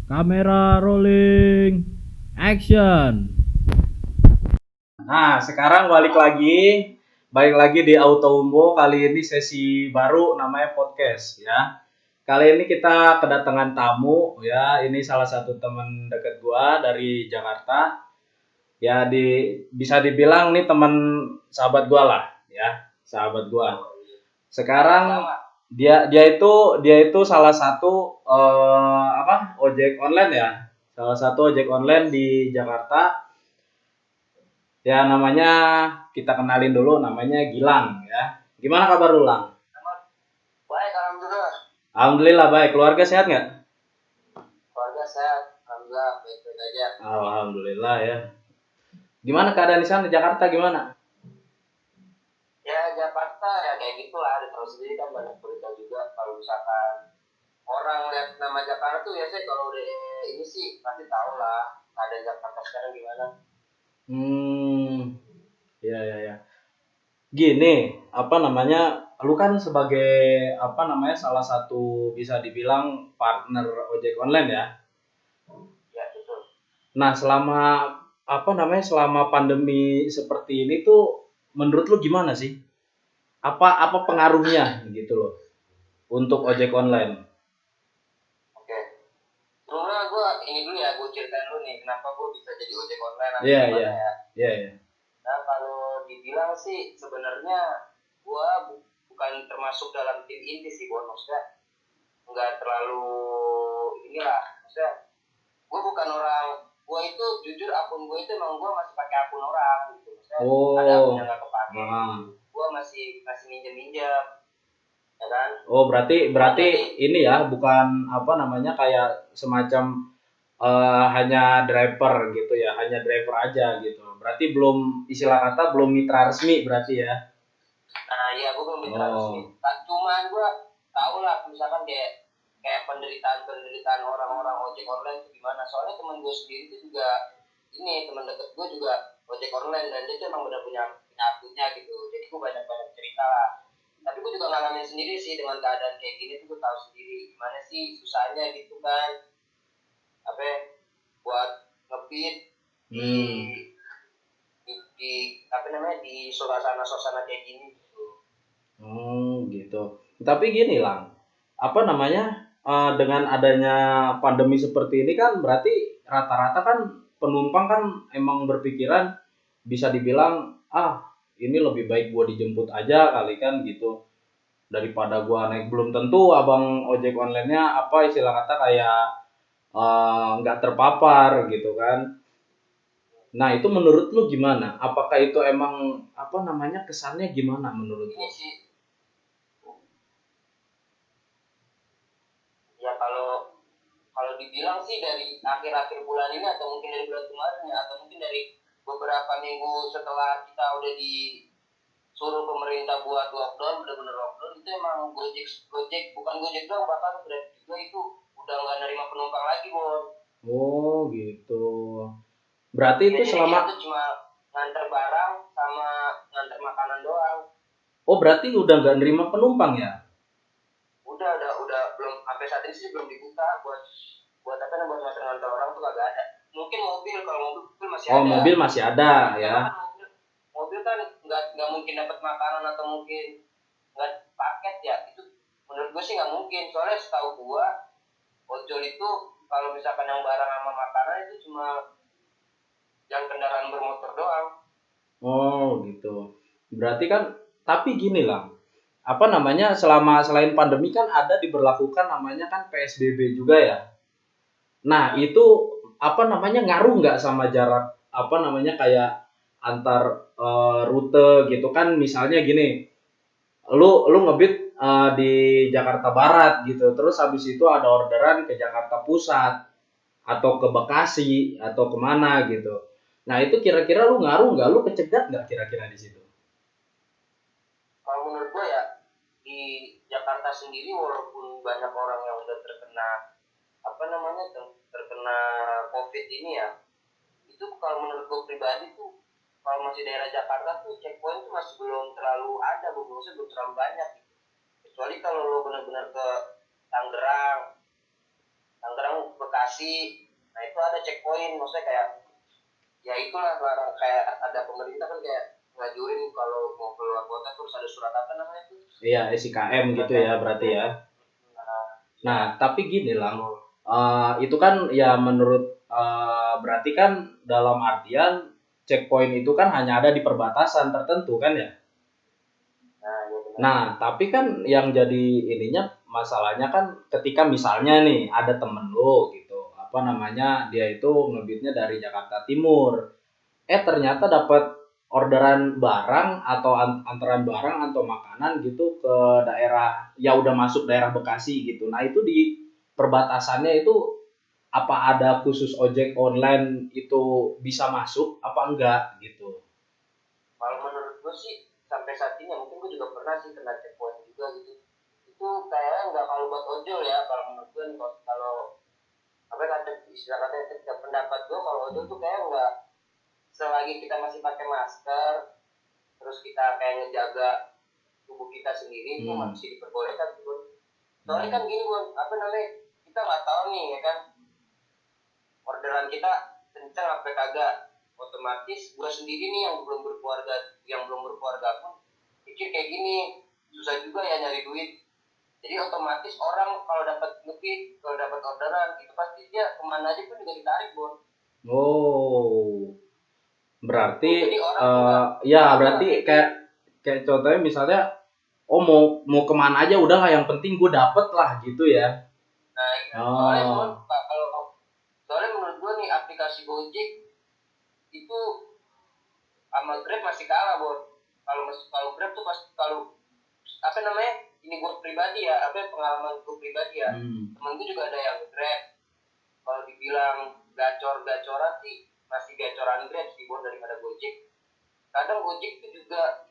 Kamera rolling. Action. Nah, sekarang balik lagi di Auto Umbo. Kali ini sesi baru namanya podcast ya. Kali ini kita kedatangan tamu ya. Ini salah satu teman dekat gua dari Jakarta. Ya bisa dibilang nih teman sahabat gua lah ya, sahabat gua. Sekarang dia itu salah satu ojek online ya. Salah satu ojek online di Jakarta. Ya namanya kita kenalin dulu namanya Gilang ya. Gimana kabar lu, Lang? Baik, alhamdulillah. Alhamdulillah baik. Keluarga sehat nggak? Keluarga sehat, alhamdulillah baik-baik aja. Alhamdulillah ya. Gimana keadaan di sana di Jakarta gimana? Ya Jakarta ya kayak gitulah, ada tahu sendiri kan banyak berita juga kalau misalkan orang lihat nama Jakarta tuh biasanya kalau udah ini sih pasti tahu lah ada Jakarta sekarang gimana. Ya. Gini, lu kan sebagai salah satu bisa dibilang partner ojek online ya. Ya betul. Nah, selama pandemi seperti ini tuh menurut lu gimana sih? Apa pengaruhnya gitu loh untuk ojek online? Oke. Sebelumnya gue ini dulu ya, gue ceritain dulu nih kenapa gue bisa jadi ojek online atau Iya. gimana ya. Iya. Nah kalau dibilang sih sebenarnya gue bukan termasuk dalam tim inti sih, bonusnya nggak terlalu inilah, maksudnya gue bukan orang, gue itu jujur akun gue itu emang gue masih pakai akun orang gitu, maksudnya ada akun yang nggak kepake, gue masih minjem ya kan. Berarti ini ya bukan kayak semacam hanya driver gitu ya, hanya driver aja gitu. Berarti belum istilah kata belum mitra resmi berarti ya. Nah iya, gue belum mitra resmi. Cuman gue tau lah misalkan kayak penderitaan orang-orang ojek online itu gimana. Soalnya temen gue sendiri itu juga temen deket gue juga ojek online dan dia tuh emang benar punya akunnya gitu. Jadi gue banyak cerita lah. Tapi gue juga ngalamin sendiri sih dengan keadaan kayak gini tuh, gue tahu sendiri gimana sih susahnya gitu kan. Apa ya, buat ngebeat di apa namanya di suasana kayak gini gitu. Gitu. Tapi gini Lang, dengan adanya pandemi seperti ini kan berarti rata-rata kan penumpang kan emang berpikiran bisa dibilang ini lebih baik gua dijemput aja kali kan gitu daripada gua naik, belum tentu abang ojek online-nya istilah kata kayak nggak terpapar gitu kan. Nah itu menurut lu gimana? Apakah itu emang kesannya gimana menurut lu? Ini sih ya, kalau dibilang sih dari akhir-akhir bulan ini atau mungkin dari bulan kemarin ya, atau mungkin dari beberapa minggu setelah kita udah disuruh pemerintah buat lockdown, benar-benar lockdown, itu emang Gojek bukan Gojek doang, bahkan Grab juga itu udah nggak nerima penumpang lagi, Bon. Oh gitu. Berarti itu selama itu cuma nganter barang sama nganter makanan doang. Oh berarti udah nggak nerima penumpang ya? Udah belum, sampai saat ini sih belum dibuka buat nganter orang tuh kagak ada. Mungkin kalau mobil masih ada. Oh mobil masih ada ya. Mobil kan nggak mungkin dapat makanan atau mungkin nggak paket ya, itu menurut gue sih nggak mungkin. Soalnya setahu gue ojol itu kalau misalkan yang barang sama makanan itu cuma yang kendaraan bermotor doang. Oh gitu. Berarti kan, tapi gini lah, selain pandemi kan ada diberlakukan namanya kan PSBB juga ya. Nah itu ngaruh nggak sama jarak kayak antar rute gitu kan, misalnya gini, lu ngebit di Jakarta Barat gitu, terus habis itu ada orderan ke Jakarta Pusat atau ke Bekasi atau kemana gitu. Nah itu kira-kira lu ngaruh nggak? Lu kecegat nggak kira-kira di situ? Kalau menurut gue ya, di Jakarta sendiri walaupun banyak orang yang udah terkena terkena COVID ini ya, itu kalau menurut gue pribadi tuh kalau masih daerah Jakarta tuh checkpoint tuh masih belum terlalu ada, maksudnya belum terlalu banyak gitu. Kecuali kalau lo benar-benar ke Tangerang, Bekasi aplikasi. Nah itu ada checkpoint, maksudnya kayak ya itulah larang, kayak ada pemerintah kan kayak ngajurin kalau mau keluar kota terus ada surat apa namanya itu. Iya, SIKM gitu ya berarti ya. Nah, tapi gini Lang, itu kan ya menurut berarti kan dalam artian checkpoint itu kan hanya ada di perbatasan tertentu kan ya. Nah, ya benar. Nah, tapi kan yang jadi ininya masalahnya kan ketika misalnya nih ada temen lo gitu, apa namanya dia itu ngebitnya dari Jakarta Timur, ternyata dapat orderan barang atau antaran barang atau makanan gitu ke daerah ya udah masuk daerah Bekasi gitu. Nah itu di perbatasannya itu apa ada khusus ojek online itu bisa masuk apa enggak gitu. Kalau menurut gue sih sampai saat ini mungkin gue juga pernah sih kena checkpoint juga gitu. Itu kayaknya nggak kalau buat ojol ya, kalau menurut gue nih, kalau apa kata istilah katanya ketika pendapat gue kalau ojol tuh kayak nggak, selagi kita masih pakai masker terus kita kayak ngejaga tubuh kita sendiri itu masih diperbolehkan sih Bun. Soalnya kan gini Bun, apa namanya, kita nggak tahu nih ya kan orderan kita kencang apa kagak. Otomatis gue sendiri nih yang belum berkeluarga pun pikir kayak gini, susah juga ya nyari duit. Jadi otomatis orang kalau dapat ngebit, kalau dapat orderan itu pasti dia kemana aja pun juga ditarik Bun. Oh, berarti Jadi orang ya berarti kayak contohnya misalnya mau kemana aja udah lah yang penting gue dapet lah gitu ya. Nah, soalnya Bun, soalnya menurut gue nih aplikasi Gojek itu sama Grab masih kalah Bun. Kalau Grab tuh pasti, kalau apa namanya, ini gue pribadi ya, apa pengalaman gue pribadi ya, temen gue juga ada yang Grab. Kalau dibilang gacor-gacoran sih masih gacoran Grab sih Bun daripada Gojek. Kadang Gojek itu juga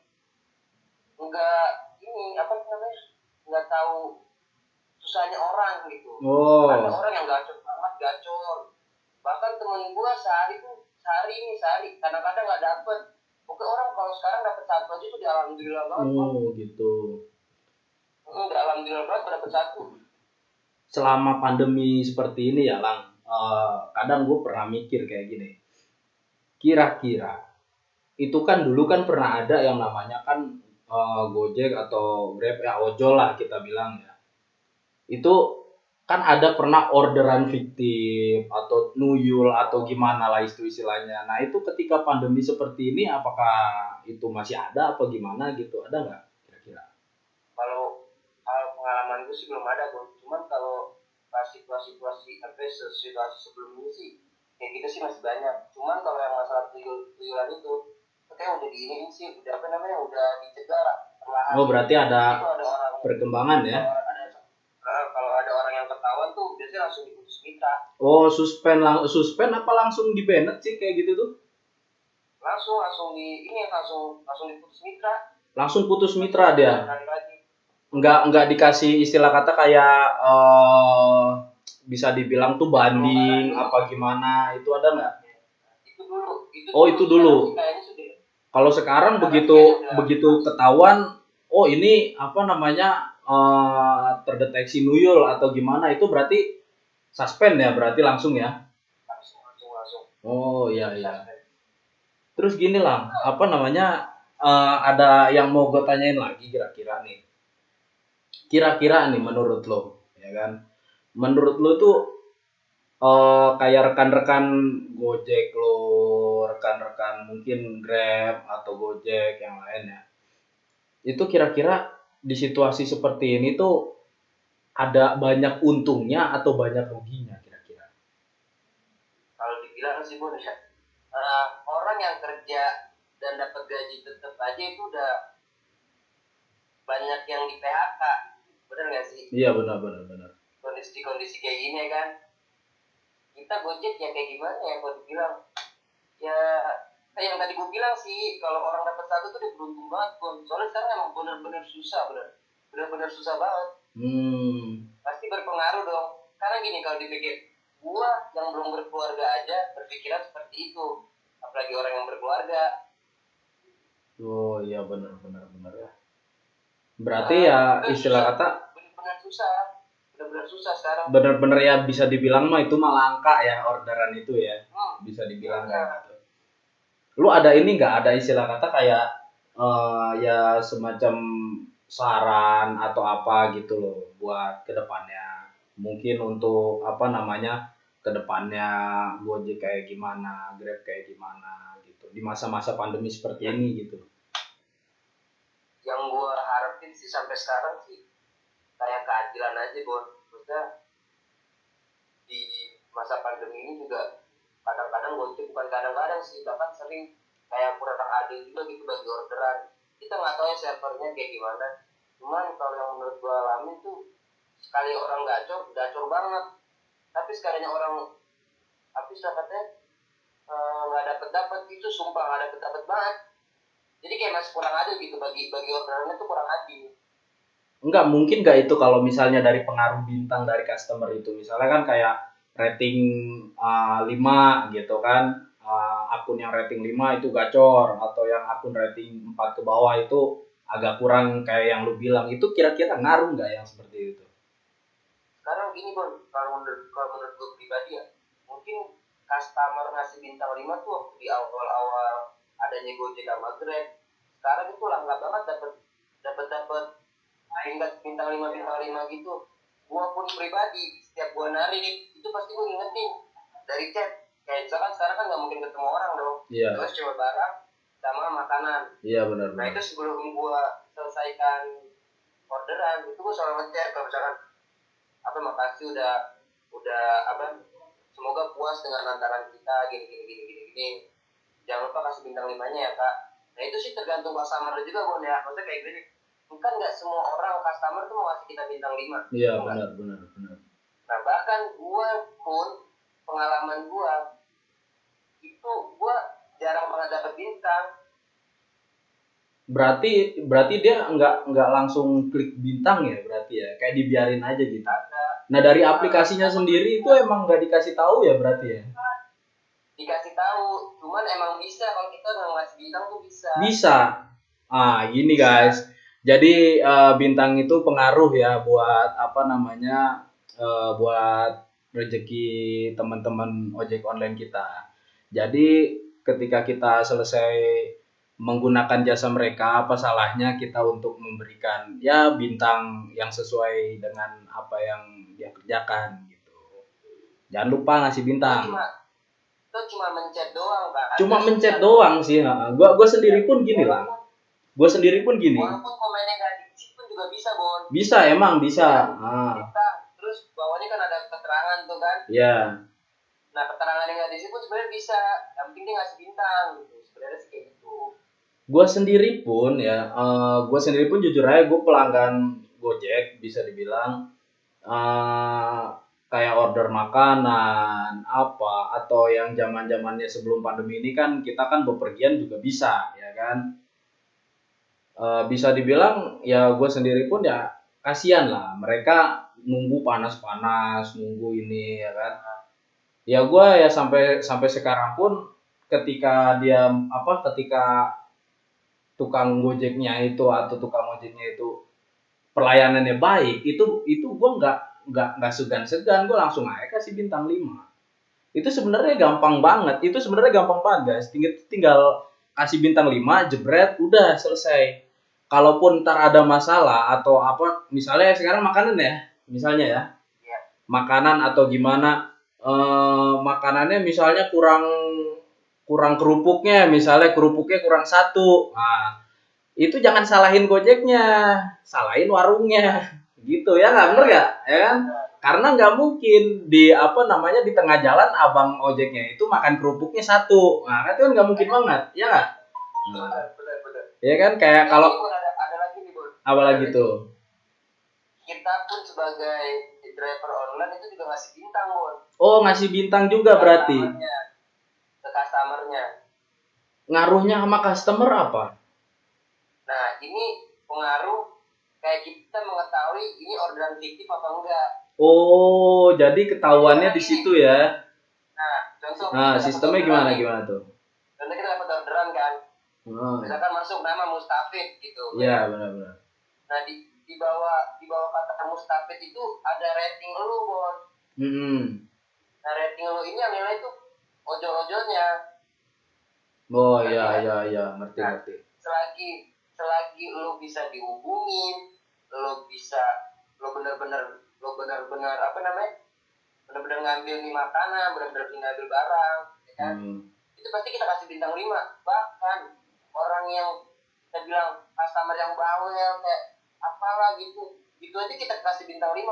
nggak ini apa namanya, nggak tahu susahnya orang gitu. Ada orang yang gacor banget, gacor. Bahkan temen gue sehari kadang-kadang nggak dapet. Oke, orang kalau sekarang dapet satu aja tuh alhamdulillah banget. Gitu. Udah alhamdulillah banget dapet satu. Selama pandemi seperti ini ya Lang, kadang gue pernah mikir kayak gini. Kira-kira itu kan dulu kan pernah ada yang namanya kan Gojek atau Grab ya ojol lah kita bilang ya. Itu kan ada pernah orderan fiktif atau nuyul atau gimana lah itu istilahnya. Nah itu ketika pandemi seperti ini apakah itu masih ada apa gimana gitu, ada nggak kira-kira? Kalau pengalaman gue sih belum ada Bun. Cuman kalau pas situasi sebelum ini sih kayak gitu sih masih banyak. Cuman kalau yang masalah tuyulan itu kayak udah diinin sih, udah apa namanya, udah dicegah perlahan. Oh berarti ada Itu ada orang perkembangan ya? kalau ada orang yang ketahuan tuh biasanya langsung diputus mitra. Oh suspend apa langsung di banned sih kayak gitu tuh? Langsung diputus mitra. Langsung putus mitra dia. Enggak dikasih istilah kata kayak bisa dibilang tuh banding apa gimana, itu ada nggak? Itu dulu. Kalau sekarang begitu ketahuan, oh ini apa namanya terdeteksi nuyul atau gimana, itu berarti suspend ya, berarti langsung ya? Langsung. Oh iya. Terus gini lah, apa namanya ada yang mau gue tanyain lagi kira-kira nih. Kira-kira nih menurut lo, ya kan? Menurut lo tuh kayak rekan-rekan Gojek lo, rekan-rekan mungkin Grab atau Gojek yang lain ya. Itu kira-kira di situasi seperti ini tuh ada banyak untungnya atau banyak ruginya kira-kira? Kalau dibilang sih Bun ya, orang yang kerja dan dapat gaji tetap aja itu udah banyak yang di PHK. Bener nggak sih? Iya benar. Kondisi kayak gini kan, kita Gojek ya kayak gimana ya kalau dibilang ya kayak yang tadi gue bilang sih, kalau orang dapat satu tuh dia beruntung banget Bun. Soalnya sekarang emang bener-bener susah, bener-bener susah banget. Pasti berpengaruh dong, karena gini, kalau dipikir gua yang belum berkeluarga aja berpikiran seperti itu, apalagi orang yang berkeluarga. Oh iya benar ya. Berarti ya istilah kata benar-benar susah. benar-benar susah sekarang. Bener-bener ya bisa dibilang mah itu mah langka ya orderan itu ya. Bisa dibilang kayak gitu. Lu ada ini nggak, ada istilah kata kayak ya semacam saran atau apa gitu loh buat kedepannya, mungkin untuk apa namanya kedepannya Gojek kayak gimana, Grab kayak gimana gitu di masa-masa pandemi seperti ini gitu. Yang gue harapin sih sampai sekarang sih kayak keadilan aja, Bon. Maksudnya di masa pandemi ini juga kadang-kadang Gojek, bukan kadang-kadang sih, bahkan sering kayak kurang adil juga gitu bagi orderan. Kita nggak tahu ya servernya kayak gimana. Cuman kalau yang menurut gue alami tuh sekali orang gacor banget. Tapi sekalinya orang habis dapatnya nggak dapet itu, sumpah nggak dapet banget. Jadi kayak masih kurang adil gitu, bagi orderannya tuh kurang adil. Enggak mungkin nggak itu kalau misalnya dari pengaruh bintang dari customer itu, misalnya kan kayak rating 5 gitu kan, akun yang rating 5 itu gacor, atau yang akun rating 4 ke bawah itu agak kurang kayak yang lu bilang, itu kira-kira ngaruh nggak yang seperti itu? Sekarang gini, Bon, kalau menurut gue pribadi ya, mungkin customer ngasih bintang 5 tuh waktu di awal-awal adanya Gojek sama Grab. Sekarang itu langka banget dapat peringkat bintang 5 gitu. Gua pun pribadi setiap gua narik itu pasti gua ngingetin dari chat. Kayak misalkan sekarang kan nggak mungkin ketemu orang dong. Iya. Terus cuma barang sama makanan. Iya benar. Nah itu sebelum gua selesaikan orderan itu gua selalu ngechat kalau misalkan apa, makasih udah apa, semoga puas dengan antaran kita gini. Jangan lupa kasih bintang 5-nya ya Kak. Nah itu sih tergantung customer juga, Bon ya. Maksudnya kayak gini, kan nggak semua orang customer tuh mau ngasih kita bintang 5. Iya benar. Nah bahkan gue pun pengalaman gue itu gue jarang banget dapet bintang. Berarti dia nggak langsung klik bintang ya, berarti ya kayak dibiarin aja gitu. Ada. Nah dari aplikasinya sendiri itu emang nggak dikasih tahu ya berarti ya? Dikasih tahu, cuman emang bisa kalau kita nggak ngasih bintang tuh bisa. Bisa. Gini guys. Jadi bintang itu pengaruh ya buat apa namanya, buat rezeki teman-teman ojek online kita. Jadi ketika kita selesai menggunakan jasa mereka, apa salahnya kita untuk memberikan ya bintang yang sesuai dengan apa yang dia kerjakan gitu. Jangan lupa ngasih bintang. Cuma mencet doang kan. Cuma mencet doang sih. Gua sendiri pun gini lah. Walaupun komennya nggak diisi pun juga bisa, Bon. Bisa, emang bisa. Terus bawahnya kan ada keterangan tuh kan. Iya. Nah keterangan yang nggak diisi pun sebenarnya bisa. Yang penting dia ngasih bintang gitu. Sebenarnya sih kayak gitu. Gue sendiri pun jujur aja gue pelanggan Gojek, bisa dibilang kayak order makanan apa, atau yang zamannya sebelum pandemi ini kan kita kan bepergian juga bisa ya kan. Bisa dibilang ya gue sendiri pun ya kasihan lah, mereka nunggu panas-panas, nunggu ini ya kan. Ya gue ya sampai sekarang pun ketika tukang Gojeknya itu atau tukang ojeknya itu pelayanannya baik, itu gue nggak segan-segan, gue langsung aja kasih bintang 5. Itu sebenarnya gampang banget guys, tinggal kasih bintang 5, jebret, udah selesai. Kalaupun ntar ada masalah atau apa, misalnya sekarang makanan ya, misalnya ya, makanan atau gimana, makanannya misalnya kurang kerupuknya, misalnya kerupuknya kurang 1. Nah, itu jangan salahin Gojeknya, salahin warungnya. Gitu ya, nggak bener nggak? Ya kan? Karena nggak mungkin di tengah jalan abang ojeknya itu makan kerupuknya 1. Nah, itu kan nggak mungkin banget, ya nggak? Benar. Ya kan, kayak kalau ada lagi nih, Bon. apa lagi tuh? Kita pun sebagai driver online itu juga ngasih bintang, Bon. Oh, ngasih bintang juga berarti. Ke customernya. Ngaruhnya sama customer apa? Nah, ini pengaruh kayak kita mengetahui ini orderan fiktif apa enggak. Oh, jadi ketahuannya di situ ya. Nah, contoh. Nah, sistemnya gimana tuh? Contoh kita dapat orderan kan. Misalkan masuk nama Mustafid gitu. Iya, benar. Nah, di bawah kata mustafid itu ada rating lu, Bon. Nah, rating lu ini yang nilai itu ojol-ojolnya. Oh Ngerti iya nggak? iya ngerti Nah, ngerti. selagi lo bisa dihubungin, lo benar-benar apa namanya, benar-benar ngambil nih makanan, benar-benar ngambil barang, ya kan? Itu pasti kita kasih bintang 5. Bahkan orang yang kita bilang customer yang bawel kayak apalah gitu aja kita kasih bintang 5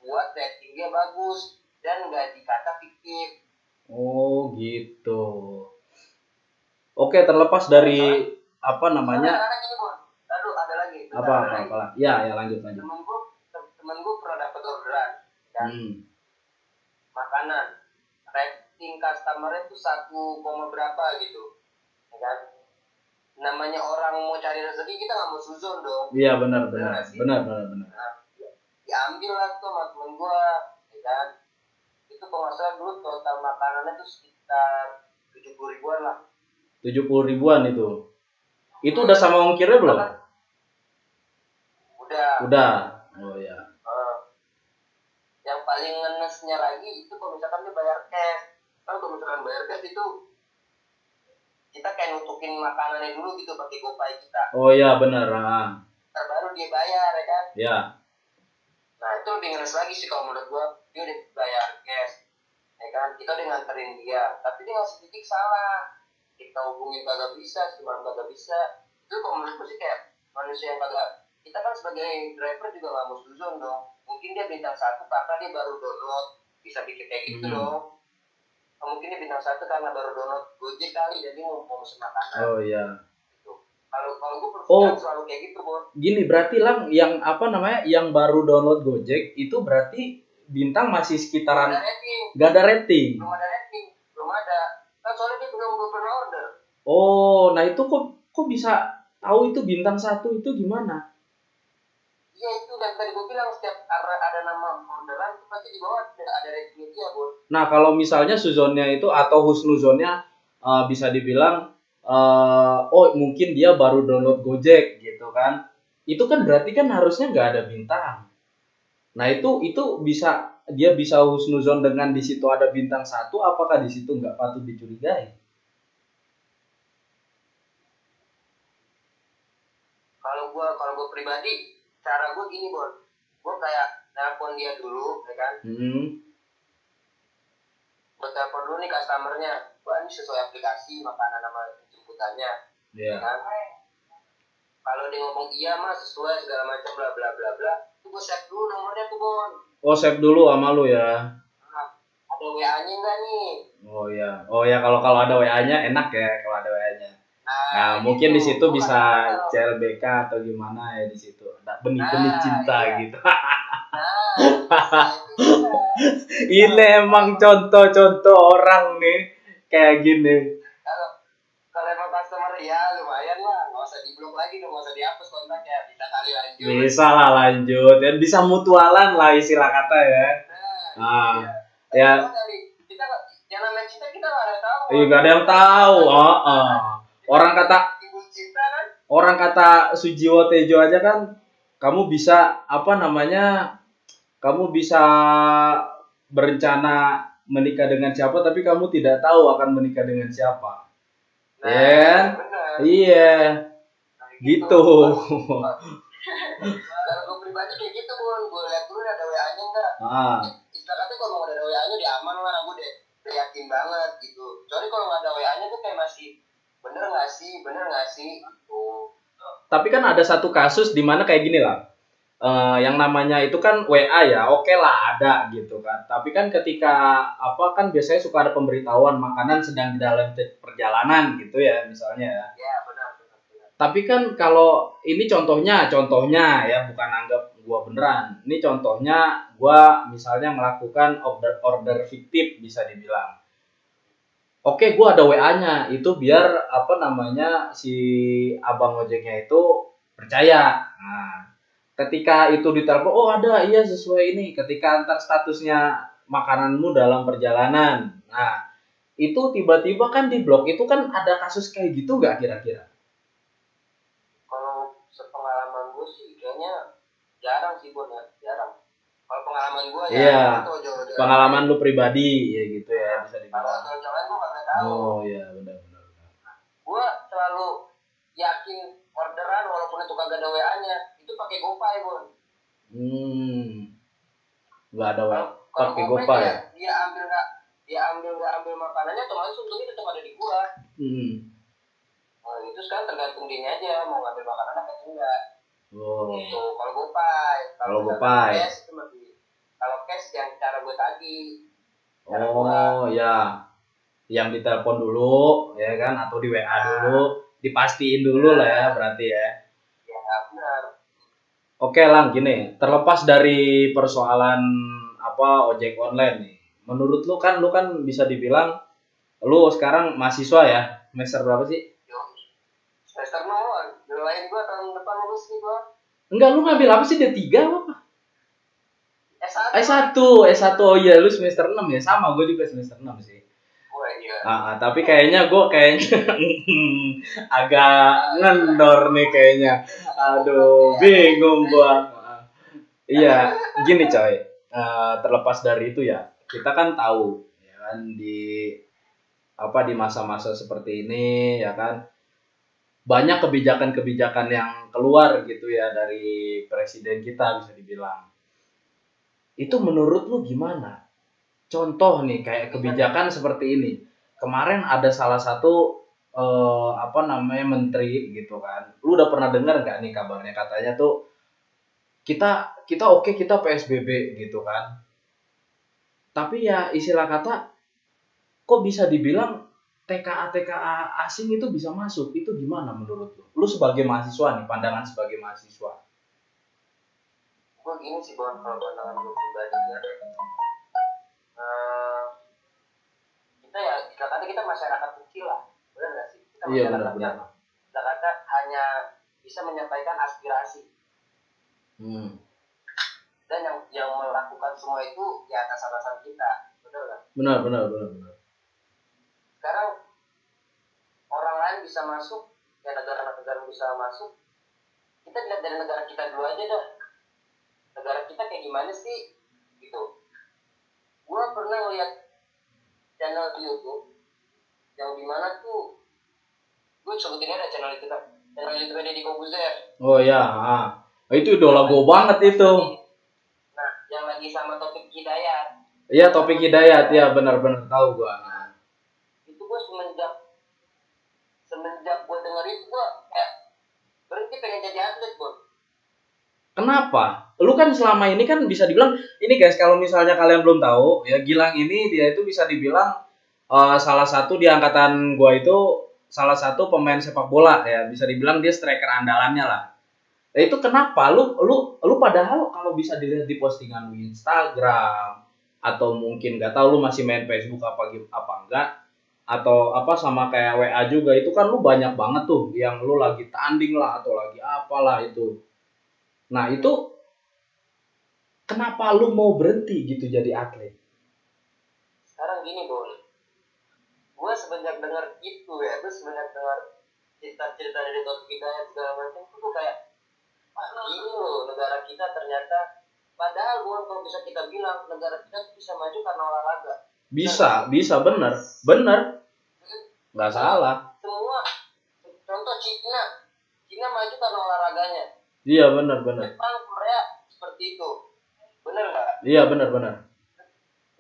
buat ratingnya bagus dan nggak dikata fiktif. Oh gitu. Oke, terlepas dari apa namanya? Soalnya gini, Bon. Lalu ada lagi. Apa? Ya lanjut. Temen gue pernah dapat orderan kan, makanan, rating customer itu 1, berapa gitu, ya kan? Namanya orang mau cari rezeki, kita nggak mau suzon dong. Iya benar. Nah, diambil lah tuh sama temen gue, ya kan? Itu kalau nggak salah dulu total makanannya tuh sekitar 70 ribuan lah. 70 ribuan itu. Itu udah sama ongkirnya belum? Udah. Oh ya. Yang paling ngenesnya lagi itu kalau misalkan dia bayar cash. Kalau misalkan bayar cash itu kita kayak nutukin makanannya dulu gitu pakai GoPay kita. Oh iya benar. Baru dia bayar, ya kan? Ya. Nah itu lebih ngenes lagi sih kalau menurut gua. Dia udah bayar cash, ya kan? Kita udah nganterin dia, tapi dia ngasih titik salah. Kita hubungin kagak bisa, cuma kagak bisa. Itu kalau menurut gua sih kayak manusia yang kagak. Kita kan sebagai driver juga nggak mau suzon dong. Mungkin dia bintang 1 karena dia baru download, bisa bikin kayak gitu dong. Mungkin dia bintang 1 karena baru download Gojek kali, jadi mau pesen makanan. Oh iya. Gitu. Kalau gue berpikiran selalu kayak gitu, Bon. Gini berarti Lang, yang apa namanya, yang baru download Gojek itu berarti bintang masih sekitaran nggak ada rating. Belum ada. Kan soalnya dia belum pernah order. Oh, nah itu kok bisa tahu itu bintang 1 itu gimana? Iya itu dan tadi gue bilang setiap ada nama orderan itu pasti di bawah ada ratingnya dia, Bon. Nah kalau misalnya suzonnya itu atau husnuzonnya bisa dibilang oh mungkin dia baru download Gojek gitu kan, itu kan berarti kan harusnya nggak ada bintang. Nah itu bisa dia bisa husnuzon dengan di situ ada bintang 1, apakah di situ nggak patut dicurigai? Kalau gue pribadi, cara gue gini, Bon. Gue kayak nelpon dia dulu, ya kan? Gue telepon dulu nih customernya. Wah, ini sesuai aplikasi makanan sama jemputannya. Iya. Kan? Kalau dia ngomong iya mas sesuai segala macam bla bla bla bla, itu gue save dulu nomornya tuh, Bon. Oh save dulu sama lu ya. Nah, ada WA-nya enggak nih? Oh ya kalau ada WA-nya enak ya kalau ada WA-nya. Nah, mungkin di situ bisa CLBK atau gimana ya di situ. Ada benih-benih cinta gitu. Ini emang contoh-contoh orang nih kayak gini. Kalau emang customer ya lumayan lah, nggak usah di-blok lagi, nggak usah dihapus kontaknya, bisa kali lanjut. Bisa lah lanjut, dan bisa mutualan lah istilah kata ya. Ya. Kita yang namanya cinta kita nggak ada tahu. Iya nggak ada yang tahu. Orang kata Sujiwo Tejo aja kan, kamu bisa apa namanya? Kamu bisa berencana menikah dengan siapa, tapi kamu tidak tahu akan menikah dengan siapa. Iya. Gitu. Kalau gue pribadi kayak gitu, Bun. Gue lihat dulu ada WA-nya enggak. Istilah katanya kalau nggak ada WA-nya dia aman lah, gue udah yakin banget gitu. Soalnya kalau nggak ada WA-nya tuh kayak masih bener nggak sih gitu. Tapi kan ada satu kasus di mana kayak gini lah. Yang namanya itu kan WA ya, oke lah ada gitu kan. Tapi kan ketika apa kan biasanya suka ada pemberitahuan makanan sedang di dalam perjalanan gitu ya misalnya ya. Ya benar. Tapi kan kalau ini contohnya ya, bukan anggap gua beneran. Ini contohnya gua misalnya melakukan order fiktif bisa dibilang. Oke, gua ada WA-nya itu biar apa namanya si abang ojeknya itu percaya. Nah, ketika itu ditelepon, oh ada, iya sesuai ini. Ketika antar statusnya makananmu dalam perjalanan. Nah, itu tiba-tiba kan di blok itu kan ada kasus kayak gitu nggak kira-kira? Kalau sepengalaman gue sih kayaknya gua ya. Iya. Itu ojol-ojol. Pengalaman lu pribadi ya gitu ya bisa Kalau dibilang. ojol-ojolan gua nggak tahu. Oh iya benar. Gua selalu yakin orderan walaupun itu kagak ada WA-nya, itu pakai GoPay, Bon. Nggak ada WA. Kalau Pakai GoPay GoPay ya. dia ambil nggak ambil makanannya, otomatis untungnya tetap ada di gua. Nah, itu sekarang tergantung dia aja mau ngambil makanan apa enggak. Oh. Gitu. Kalau GoPay, Kalau GoPay. cash itu lebih. Kalau cash yang cara gue tadi. Oh ya. Yang ditelepon dulu ya kan atau di WA dulu, dipastiin dulu lah ya berarti ya. Ya benar. Oke Lang, gini, terlepas dari persoalan apa ojek online nih. Menurut lu kan bisa dibilang lu sekarang mahasiswa ya. Semester berapa sih? Semester 0, lain gua tahun depan lulus nih gua. Enggak, lu ngambil apa sih? D3 apa? S1. S1. Oh iya, lu semester 6 ya. Sama, gue juga semester 6 sih. Oh iya. Tapi kayaknya agak ngendor nih kayaknya. Aduh, bingung gua. Iya, gini coy. Terlepas dari itu ya, kita kan tahu ya kan di masa-masa seperti ini ya kan banyak kebijakan-kebijakan yang keluar gitu ya dari presiden kita bisa dibilang. Itu menurut lu gimana? Contoh nih kayak kebijakan seperti ini. Kemarin ada salah satu menteri gitu kan. Lu udah pernah dengar nggak nih kabarnya katanya tuh kita kita PSBB gitu kan. Tapi ya istilah kata kok bisa dibilang TKA asing itu bisa masuk. Itu gimana menurut lu? Lu sebagai mahasiswa nih, pandangan sebagai mahasiswa. Gue gini sih Bon, kalau pandangan gue pribadi ya. Kita ya kata kita masyarakat kecil lah, benar nggak sih? Kita masyarakat yang kata hanya bisa menyampaikan aspirasi. Dan yang melakukan semua itu di atas atasan kita, benar nggak? Benar. Sekarang orang lain bisa masuk, ya negara-negara bisa masuk. Kita lihat dari negara kita dulu aja dah. Negara kita kayak gimana sih? Gitu. Gua pernah lihat channel di YouTube yang dimana tuh gue sebutin ada channel YouTube Deddy Kobuzer. Oh ya, itu idola gue banget itu. Nah, yang lagi sama Taufik Hidayat. Iya, Taufik Hidayat, ya benar-benar tahu gue. Itu gue semenjak gue denger itu gue kayak berhenti pengen jadi atlet gue. Kenapa? Lu kan selama ini kan bisa dibilang ini guys, kalau misalnya kalian belum tahu ya, Gilang ini dia itu bisa dibilang salah satu di angkatan gua itu salah satu pemain sepak bola ya, bisa dibilang dia striker andalannya lah. Nah, itu kenapa lu padahal kalau bisa dilihat di postingan lu Instagram atau mungkin nggak tahu lu masih main Facebook apa enggak atau apa sama kayak WA juga itu kan lu banyak banget tuh yang lu lagi tanding lah atau lagi apalah itu. Nah itu kenapa lu mau berhenti gitu jadi atlet? Sekarang gini Bon, gue semenjak dengar itu ya, gue semenjak dengar cerita-cerita dari Taufik Hidayat segala macam, gue kayak gini loh negara kita ternyata, padahal bukan kalau bisa kita bilang negara kita bisa maju karena olahraga. Bisa bener, nggak salah. Semua contoh Cina maju karena olahraganya. Iya benar. Jepang, Korea seperti itu, benar nggak? Iya benar.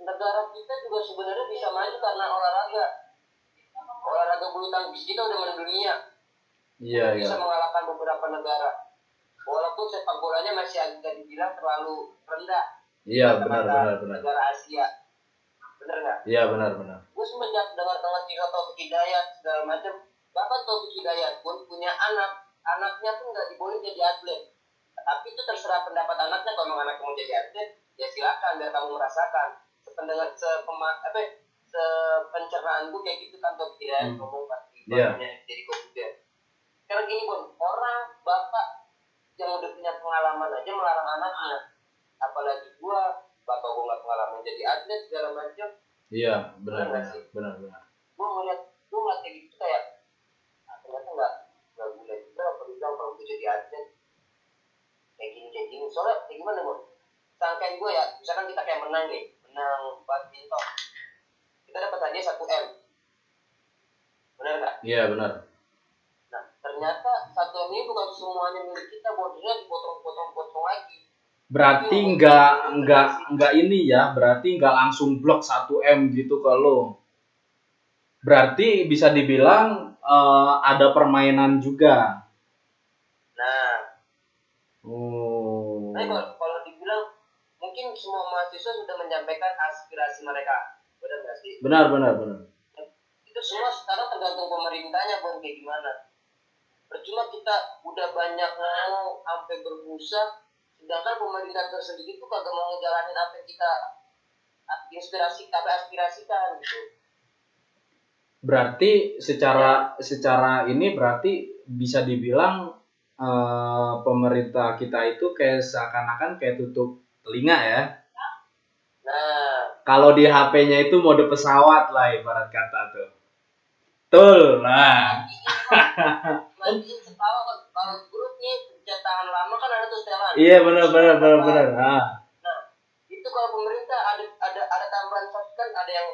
Negara kita juga sebenarnya bisa maju karena olahraga bulu tangkis kita udah mendunia. Iya. Bisa mengalahkan beberapa negara. Walaupun sepak bolanya masih agak dibilang terlalu rendah. Iya benar. Negara Asia, benar nggak? Iya benar. Gue semenjak dengar cerita Taufik Hidayat segala macam, bahkan Taufik Hidayat pun punya anaknya pun nggak diboleh jadi atlet. Tapi itu terserah pendapat anaknya, kalau memang anaknya mau jadi atlet, ya silakan biar kamu merasakan. Sepencernaan gue kayak gitu kan Taufik Hidayat ngomong pasti jadi komputer. Sekarang gini Bon, orang bapak yang udah punya pengalaman aja melarang anaknya, apalagi gua bapak gua nggak pengalaman jadi atlet segala macam. Iya benar. Gua ngeliat kayak gitu kayak ternyata nggak gula juga apa bilang kalau gua jadi atlet kayak gini soalnya kayak gimana Bon, sangkaan gue ya, misalkan kita kayak menang badminton, kita dapat hadiah 1 M, benar nggak? Iya benar. Nah ternyata 1 M ini bukan semuanya milik kita, bordernya dipotong lagi. Berarti nggak ini ya, berarti nggak langsung blok 1 M gitu ke lo. Berarti bisa dibilang ada permainan juga. Nah, Oh. tapi kalau dibilang mungkin semua mahasiswa sudah menyampaikan aspirasi mereka, benar nggak sih? Benar. Itu semua sekarang tergantung pemerintahnya buat kayak gimana. Percuma kita udah banyak ngomong sampai berbusa, sedangkan pemerintah tersendiri tuh kagak mau ngejalanin apa yang kita aspirasikan gitu. Berarti secara ini berarti bisa dibilang pemerintah kita itu kayak seakan-akan kayak tutup telinga ya. Nah, Kalau di HP-nya itu mode pesawat lah ibarat kata tuh. Betul lah. matiin setahun kalau grup nih pencetakan lama kan ada tuh setelan. Iya benar. Nah, itu kalau pemerintah ada tambahan kan, ada yang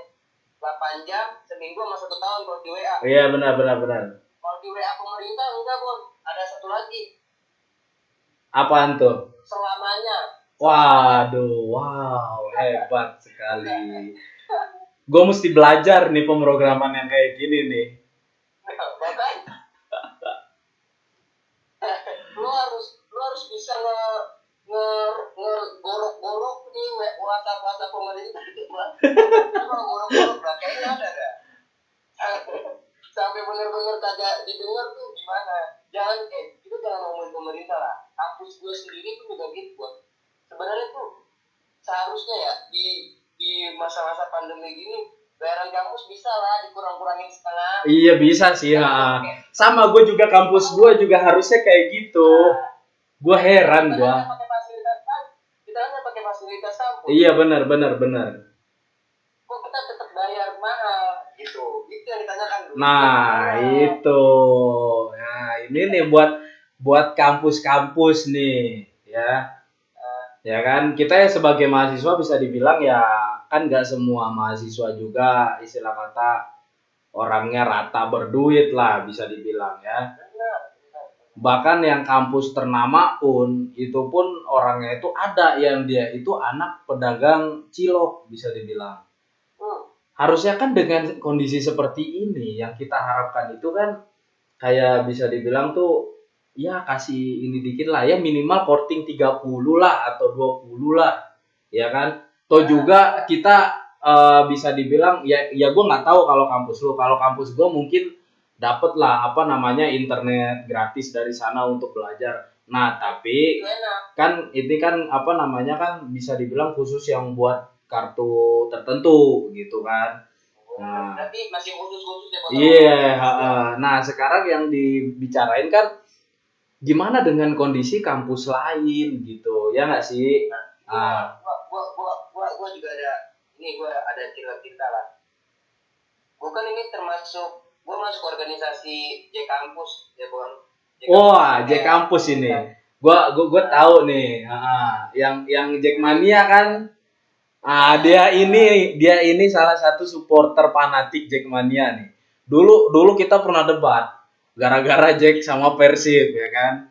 8 jam seminggu sama 1 tahun kalau di WA. Iya benar. Kalau di WA pemerintah enggak, Bon. Ada satu lagi. Apaan tuh? Selamanya. Waduh, wow, hebat sekali. Gue mesti belajar nih pemrograman yang kayak gini nih. Bahkan lu harus bisa ngegorok-gorok nih WhatsApp pemerintah gitu lah. Lu ngorok-gorok lah, kayaknya ada gak? Sampai bener-bener kagak didengar tuh gimana? Jangan ngomongin pemerintah lah. Kampus gue sendiri tuh juga gitu, buat sebenarnya tuh seharusnya ya di masa-masa pandemi gini bayaran kampus bisa lah dikurang-kurangin setengah. Iya bisa sih, ha. Sama gue juga kampus gue juga harusnya kayak gitu. Gue heran gue. Kita kan pakai fasilitas kampus. Iya benar. Kok kita tetap bayar mahal gitu? Itu yang ditanyakan dulu. Nah itu, nah ini nih buat kampus-kampus nih, ya kan kita ya sebagai mahasiswa bisa dibilang ya kan nggak semua mahasiswa juga istilah kata orangnya rata berduit lah bisa dibilang ya. Bahkan yang kampus ternama pun itu pun orangnya itu ada yang dia itu anak pedagang cilok bisa dibilang. Harusnya kan dengan kondisi seperti ini yang kita harapkan itu kan kayak bisa dibilang tuh ya kasih ini dikit lah ya minimal korting 30 lah atau 20 lah ya kan. Toh juga kita bisa dibilang ya gue nggak tahu kalau kampus gue mungkin dapet lah apa namanya internet gratis dari sana untuk belajar. Nah tapi kan ini kan apa namanya kan bisa dibilang khusus yang buat kartu tertentu gitu kan. Nah, berarti masih khusus ya. Iya, nah sekarang yang dibicarain kan gimana dengan kondisi kampus lain gitu, ya nggak sih? Gua juga ada gue ada cerita lah. Gue kan ini gue masuk organisasi J Kampus ya, Bon. Wah, J Kampus ini. Gua tahu nih, yang Jackmania kan. Dia ini salah satu supporter fanatik Jackmania nih. Dulu kita pernah debat gara-gara Jack sama Persib ya kan.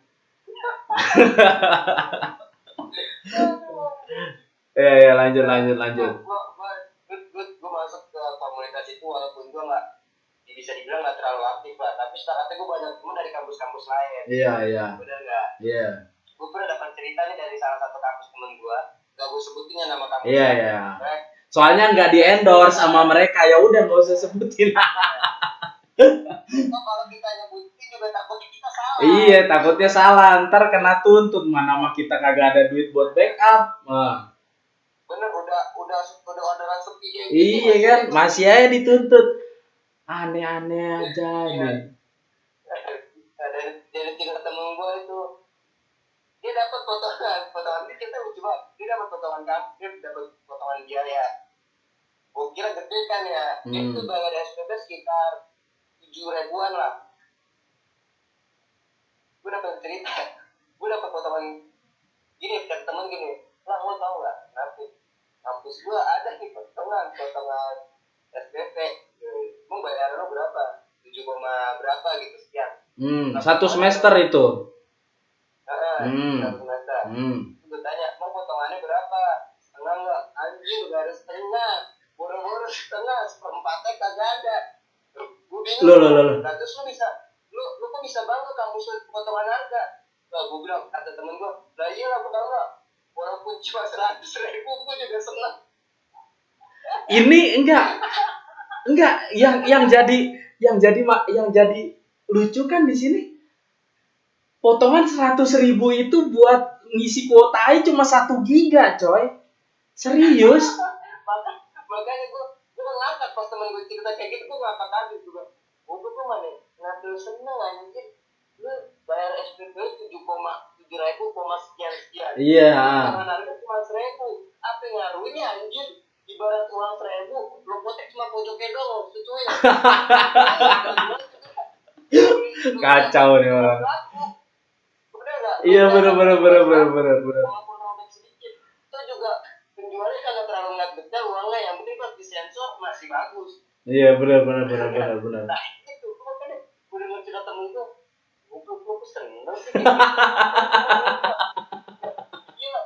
Ya lanjut. Gue masuk ke komunitas itu walaupun gue nggak bisa dibilang nggak terlalu aktif lah, tapi setelahnya gue banyak teman dari kampus-kampus lain. Iya. Bener nggak? Iya. Gue pernah dapat cerita nih dari salah satu kampus temen gue. Gak gue sebutin ya nama kampus. Iya. Soalnya nggak di endorse sama mereka, ya udah nggak usah sebutin. Kalau kita nyebutin juga takutnya kita salah. Iya, takutnya salah. Ntar kena tuntut mana mah kita kagak ada duit buat backup. Bener, udah orderan sepi kayak gitu. Iya kan, masih aja dituntut. Aneh-aneh aja nih. Dari 3 temen gue itu dia dapat potongan ini, kita lucu banget. Dia dapat potongan biaya. Gue kira gede kan ya. Dia itu bayar SPP sekitar 7.000-an lah. Gue dapat cerita. Gue dapat potongan gini, dari temen gini. Lah lo tau nggak? Kampus gua ada nih potongan SPP. Mau bayaran lo berapa? 7, berapa gitu sekian. Satu semester itu. Satu semester. Gue tanya, mau potongannya berapa? Setengah nggak? Anjing, gak ada setengah. Boro-boro setengah, seperempatnya kagak ada. Gue bingung. Loh. Nah, terus lu kok bisa bangga kampus potongan harga? Nah, gue bilang, kata temen gue, lah iyalah gue bangga. Walaupun cuma 100.000, gue juga senang. Ini enggak yang jadi lucu kan di sini. Potongan 100.000 itu buat ngisi kuota aja cuma 1 giga, coy. Serius? Makanya gue ngakak pas temen gue cerita kayak gitu, gue ngakak aja juga. Gue mana ngatur seneng anjir. Lu bayar SPP 7,7 ribu, sekian. Iya. Potongan harga cuma 1.000. Apa yang ngaruhnya anjir? Ibarat uang 1.000, lu potek cuma pojoknya doang, sesuai. Kacau nih orang. Iya bener. Walaupun robek sedikit, itu juga penjualnya kagak terlalu nggak uangnya, yang penting pas disensor masih bagus. Iya bener. Nah itu gue kan udah cerita temen gue seneng sih. Gila.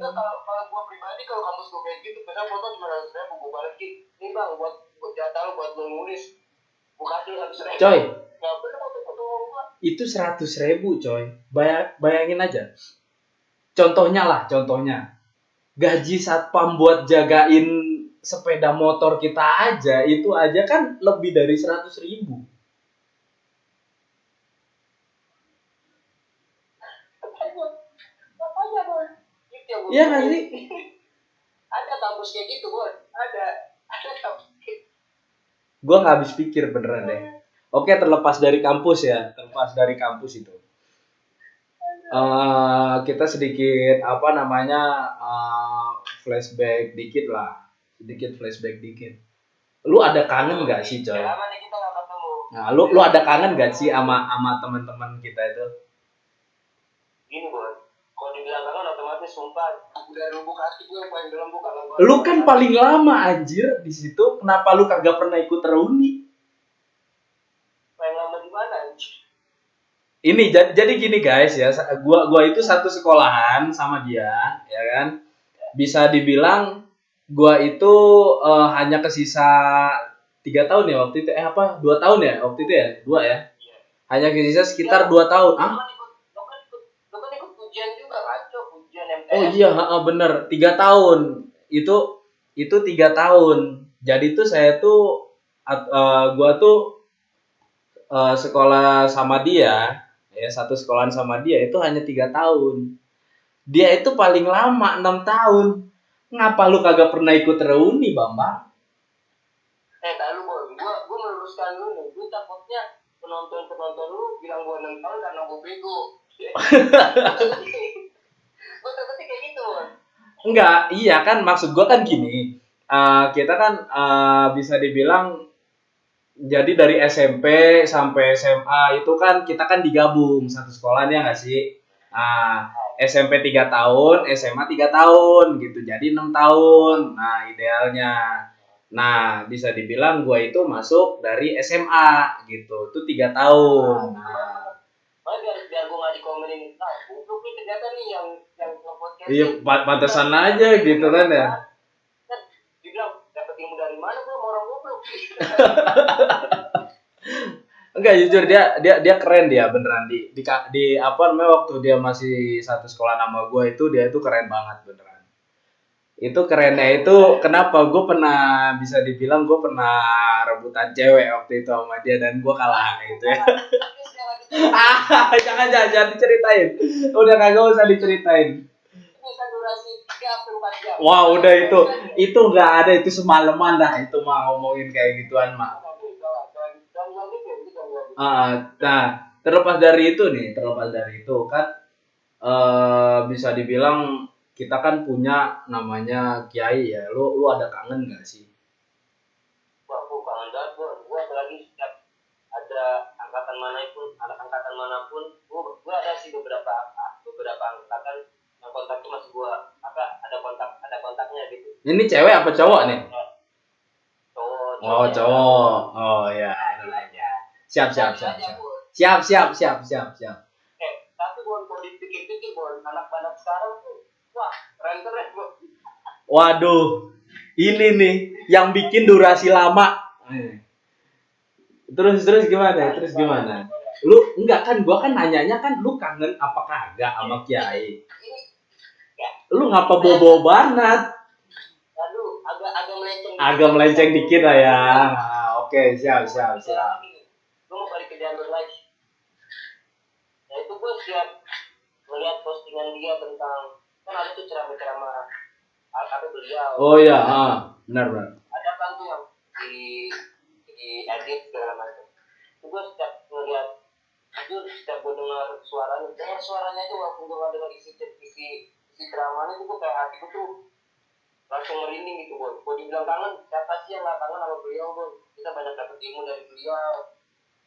Nah, kalau gue pribadi, kalau kampus gue kayak gitu, biasanya foto cuma 100.000, gue balikin. Nih bang, buat jatah lu, buat lu nulis. Gue kasih 100.000. Coy. Nggak bener foto-foto gue. Itu 100.000, coy. Bayangin aja. Contohnya gaji satpam buat jagain sepeda motor kita aja, itu aja kan lebih dari 100.000. Apanya, Boy? Iya nggak sih? Ada kampus kayak gitu, Boy. Ada kampus kayak gitu. Gue nggak habis pikir beneran deh. Oke, terlepas dari kampus itu. Kita sedikit flashback dikit. Lu ada kangen nggak sih, coy? Lama nih kita nggak ketemu. Nah, lu ada kangen nggak sih sama teman-teman kita itu? Gini, Boy. Kalau dibilang kangen otomatis sumpah udah lubuk hati gue yang paling dalam bukan. Lu kan paling lama anjir di situ. Kenapa lu kagak pernah ikut reuni? Paling lama di mana anjir? Ini jadi gini guys ya, gua itu satu sekolahan sama dia, ya kan? Bisa dibilang gua itu hanya kesisa 3 tahun ya waktu itu, 2 tahun ya waktu itu ya, 2 ya. Hanya kesisa sekitar 2 tahun. Lo kan ikut ujian juga kan, ujian MTS. Oh iya, bener, 3 tahun. Itu 3 tahun. Jadi tuh saya tuh gua tuh sekolah sama dia. Ya, satu sekolahan sama dia itu hanya 3 tahun. Dia itu paling lama 6 tahun. Ngapa lu kagak pernah ikut reuni, Bambang? Lu, Boy. Gua meluruskan lu nih. Gua takutnya penonton lu bilang gua 6 tahun karena gua bego. Gua takutnya kayak gitu, Boy. Enggak, iya kan maksud gua kan gini. Kita kan bisa dibilang jadi dari SMP sampai SMA itu kan kita kan digabung satu sekolah ya nggak sih? SMP 3 tahun, SMA 3 tahun gitu. Jadi 6 tahun. Nah, idealnya. Nah, bisa dibilang gue itu masuk dari SMA gitu. Itu 3 tahun. Biar gue nggak dikomenin. Nah, untuk nih ternyata nih yang podcast. Iya, pantesan aja gitu kan ya. Dibilang dapat ilmu dari mana, gue orang goblok. Enggak, jujur dia keren, dia beneran di apa namanya, waktu dia masih satu sekolah nama gue itu, dia itu keren banget beneran. Itu kerennya itu kenapa gue pernah, bisa dibilang gue pernah rebutan cewek waktu itu sama dia dan gue kalah gitu ya. jangan diceritain, udah kagak usah diceritain. Bisa durasi 3-4 jam. Wah, udah itu nggak ada, itu semalaman dah itu mah ngomongin kayak gituan mah. Nah, terlepas dari itu kan bisa dibilang kita kan punya namanya Kiai ya. Lu ada kangen nggak sih? Wah, gue kangen banget, gue apalagi setiap ada anak angkatan manapun, gue ada sih beberapa angkatan yang kontak tuh masih gue ada kontaknya gitu. Ini cewek apa cowok nih? Cowok. Oh cowok. Oh ya. Siap. Tapi Bon, kalau dipikir-pikir Bon, anak-anak sekarang tuh, wah keren Bon. Waduh, ini nih yang bikin durasi lama. Terus gimana? Lu enggak kan? Gua kan nanyanya kan lu kangen apa kagak sama Kiai? Lu ngapa bobo banget? Aduh, agak melenceng. Agak melenceng dikit lah ya. Oke, siap. Gue mau balik ke jalur lagi. Nah itu gue siap melihat postingan dia tentang, kan ada tuh ceramah apa beliau. Oh iya, benar. Ada kan tuh yang di edit segala macam. Itu gue setiap ngeliat, itu setiap gue dengar suaranya aja walaupun gue nggak dengar isi ceramahnya itu gue kayak hati gue tuh langsung merinding gitu Bon. Gue dibilang kangen, siapa sih yang nggak kangen sama beliau Bon? Kita banyak dapet ilmu dari beliau,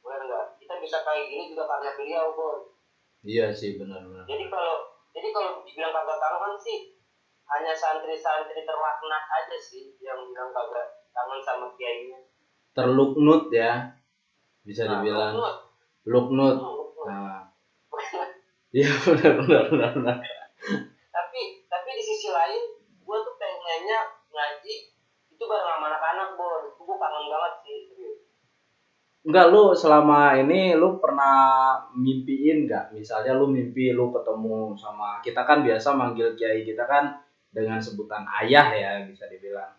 benar nggak? Kita bisa kayak gini juga karena beliau Bon. Iya sih benar. Jadi kalau dibilang kagak kangen sih, hanya santri-santri terlaknat aja sih yang bilang kagak kangen sama kiainya. Terluknut ya, bisa dibilang. Luknut. Nah. Iya benar. Tapi di sisi lain, gue tuh pengennya ngaji itu bareng sama anak-anak Bon. Gue kangen banget sih. Enggak, lu selama ini lu pernah mimpiin nggak? Misalnya lu mimpi lu ketemu sama, kita kan biasa manggil kiai kita kan dengan sebutan ayah ya, bisa dibilang.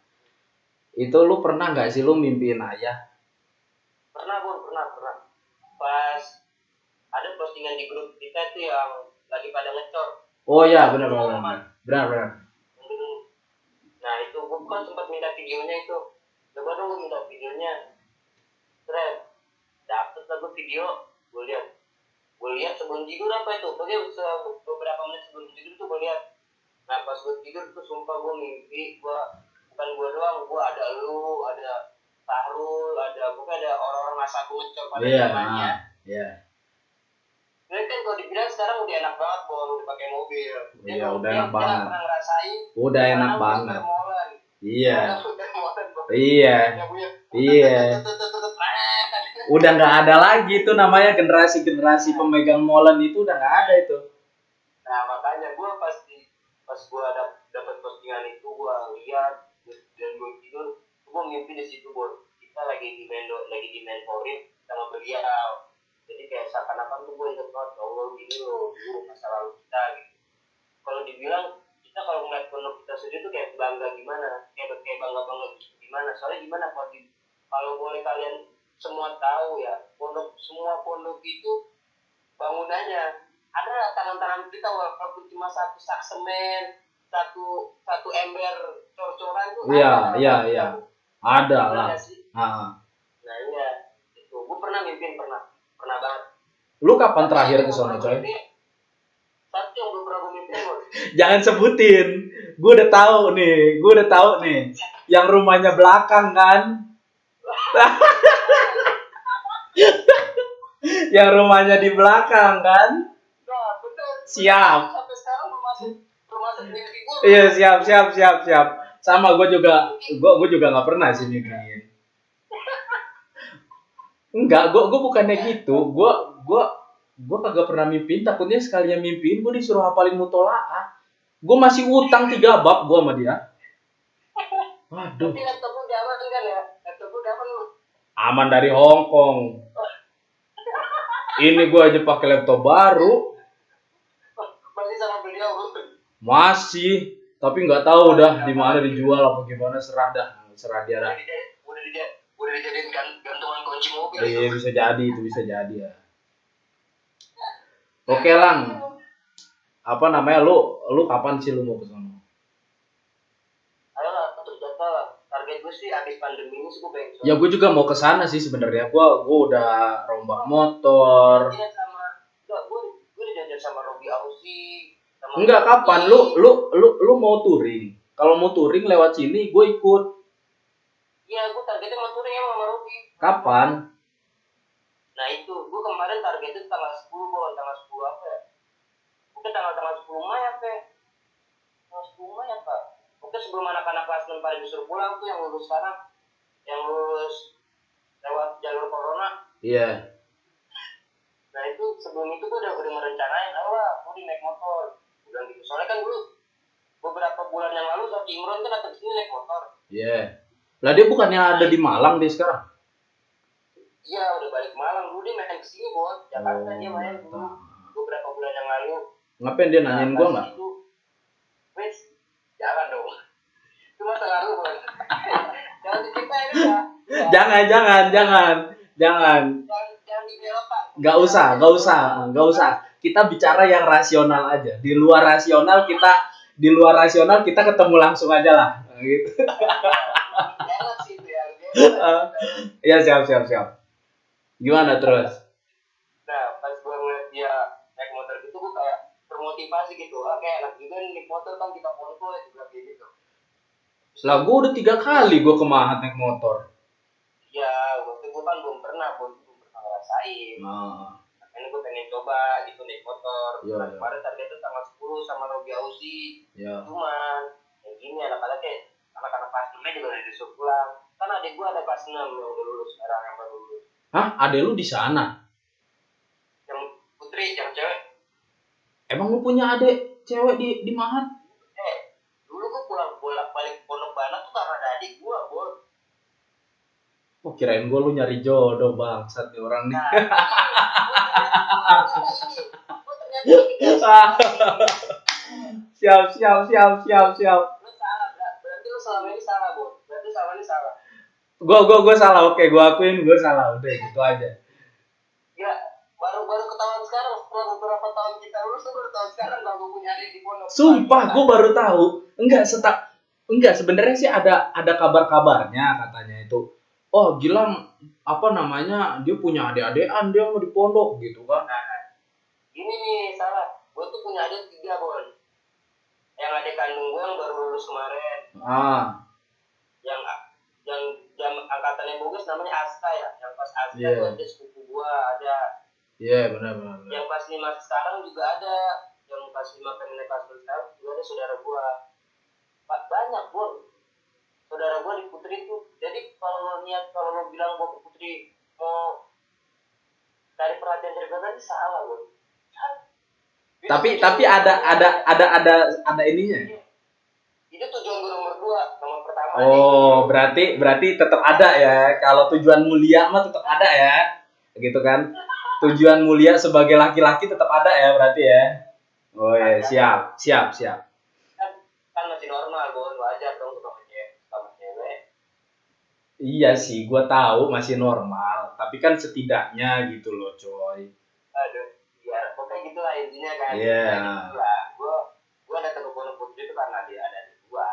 Itu lu pernah nggak sih lu mimpiin ayah? Pernah Bon, pernah. Pas ada postingan di grup kita itu yang lagi pada ngecor. Oh iya, benar. Nah itu gue kan sempat minta videonya itu. Coba dong gue minta videonya. Keren. Dapet lah gue video. Gue lihat sebelum tidur apa itu. Pokoknya beberapa menit sebelum tidur tuh gue lihat. Nah pas gue tidur tuh sumpah gue mimpi. Bukan gue doang. Gue ada lu, ada Sahrul, pokoknya ada orang-orang masa aku ngecor pada zamannya. Iya. Nah kan kalau dibilang sekarang udah enak banget Bon, udah pakai mobil. Iya, udah enak banget. Pernah ngerasain. Udah enak banget. Iya. Udah nggak ada lagi itu namanya generasi pemegang molen itu udah nggak ada itu. Nah makanya gue pas gue dapat postingan itu gue lihat dan gue tidur, gue mimpi di situ Bon. Kita lagi di mentorin sama beliau. Jadi kayak seakan-akan tuh gue inget banget, Allah gini loh, dulu masa lalu kita gitu. Kalau dibilang kita kalau ngeliat pondok kita sendiri tuh kayak bangga gimana, kayak bangga gimana. Soalnya gimana kalau boleh kalian semua tahu ya, semua pondok itu bangunannya ada tangan-tangan kita walaupun cuma satu sak semen, satu ember cor-coran tuh. Iya. Ada lah. Nah iya, itu gue pernah banget. Lu kapan terakhir ke sono coy? Satu yang belum pernah gue mimpi Bon. Jangan sebutin. Gue udah tahu nih. Yang rumahnya belakang kan? Yang rumahnya di belakang kan? Nah, bener. Siap. Sampai sekarang rumah sendiri gue. Iya, siap. Sama gue juga nggak pernah sih mimpiin. Enggak, gue bukannya gitu. Gue kagak pernah mimpiin, takutnya sekalian mimpiin gue disuruh hafalin mutolaah. Gue masih utang 3 bab gue sama dia. Waduh. Tapi laptopmu udah aman kan ya? Laptopmu udah aman lu? Aman dari Hong Kong. Ini gue aja pakai laptop baru. Masih sama beliau? Masih, tapi nggak tahu udah di mana dijual apa gimana, serah dia dah. Udah dijadiin gantungan kunci mobil. Iya bisa jadi ya. Oke Lang, apa namanya lu kapan sih lu mau ke sana? Ayolah, terjata target gue sih habis pandemi ini sih gue pengen. Ya gue juga mau ke sana sih sebenarnya. Gue udah rombak motor. Iya gue dijajar sama Robi Ausi. Enggak, kapan lu mau touring? Kalau mau touring lewat sini gue ikut. Iya, gue targetnya mau touring sama Robi. Kapan? Nah itu, gue kemarin targetnya tanggal 10 Bon, tanggal 10 apa ya? Mungkin tanggal 10 Mei apa ya? lumayan Pak. Mungkin sebelum anak-anak kelas 6 pada disuruh pulang tuh yang lulus sekarang, yang lulus lewat jalur corona. Iya. Nah itu sebelum itu gue udah merencanain, gue naik motor. Udah gitu. Soalnya kan dulu beberapa bulan yang lalu Zaki Imron kan datang sini naik motor. Iya. Lah dia bukannya ada di Malang dia sekarang? Iya udah balik Malang, dulu dia main kesini buat Jakarta dia main dulu beberapa bulan yang lalu. Ngapain dia nanyain gua nggak? Wes, jangan dong. Itu masa lalu bos. Jangan diceritain ya. Jangan. Jangan dibelokkan. Nggak usah. Kita bicara yang rasional aja. Di luar rasional kita ketemu langsung aja lah. Gitu. Jangan sih itu ya. Iya siap. Gimana terus? Nah pas gue ngeliat dia naik motor gitu, gue kayak termotivasi gitu. Kayak enak juga nih naik motor kan kita foto ya juga kayak gitu. Lah gue udah 3 kali gue ke Mahat naik motor. Iya, waktu itu kan belum pernah ngerasain. Makanya gue pengen coba gitu naik motor. Iya. Kemarin targetnya tanggal 10 sama Robi Ausi. Iya. Cuman yang gini anak-anak kelas 6 juga udah disuruh pulang. Kan adik gue ada kelas 6 yang udah lulus sekarang, yang baru lulus. Hah? Adek lu di sana? Yang putri, yang cewek. Emang lu punya adek cewek di Mahat? Dulu gue pulang bolak-balik Pondok Bana tuh karena ada adik gue, Bol. Oh kirain gue lu nyari jodoh bangsat nih orang nih. Siap. Lu salah, berarti lu selama ini salah, Bol. Berarti selama ini salah. Gue salah, oke, gue akuin gue salah, udah gitu aja. Ya, baru ketahuan sekarang setelah beberapa tahun kita lulus, baru tahu sekarang kalau gue punya adik di pondok. Sumpah, gue baru tahu. Enggak, sebenarnya sih ada kabar-kabarnya katanya itu. Oh, Gilang apa namanya? Dia punya adik-adikan, dia mau di pondok gitu kan. Ini nih salah. Gue tuh punya adik 3, Bon. Yang adik kandung gue yang baru lulus kemarin. Yang angkatannya Bogus namanya Aska ya. Yang pas Aska tuh ada sepupu gue, ada. Iya, benar. Yang pas 5 sekarang juga ada. Yang pas 5 pengen naik kelas 6 sekarang juga ada saudara gue. Banyak, Bon. Saudara gue di Putri tuh. Jadi kalau lo bilang gue ke Putri mau cari perhatian dari gue, salah, Bon. Tapi ada ininya. Itu tujuan gue nomor pertama. Oh, berarti tetap ada ya. Kalau tujuan mulia mah tetap ada ya. Gitu kan. Tujuan mulia sebagai laki-laki tetap ada ya berarti ya. Oh ya, siap. Kan masih normal, Bon. Wajar dong sama cewek. Iya sih, gua tahu masih normal, tapi kan setidaknya gitu loh, coy. Aduh, ya pokoknya gitulah intinya kan. Iya. Gitulah. Gua datang ke Pondok Putri itu karena dia ada di gua.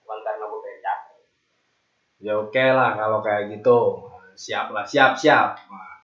Bukan karena gua pengen capek. Ya oke lah kalau kayak gitu. Siap. Nah,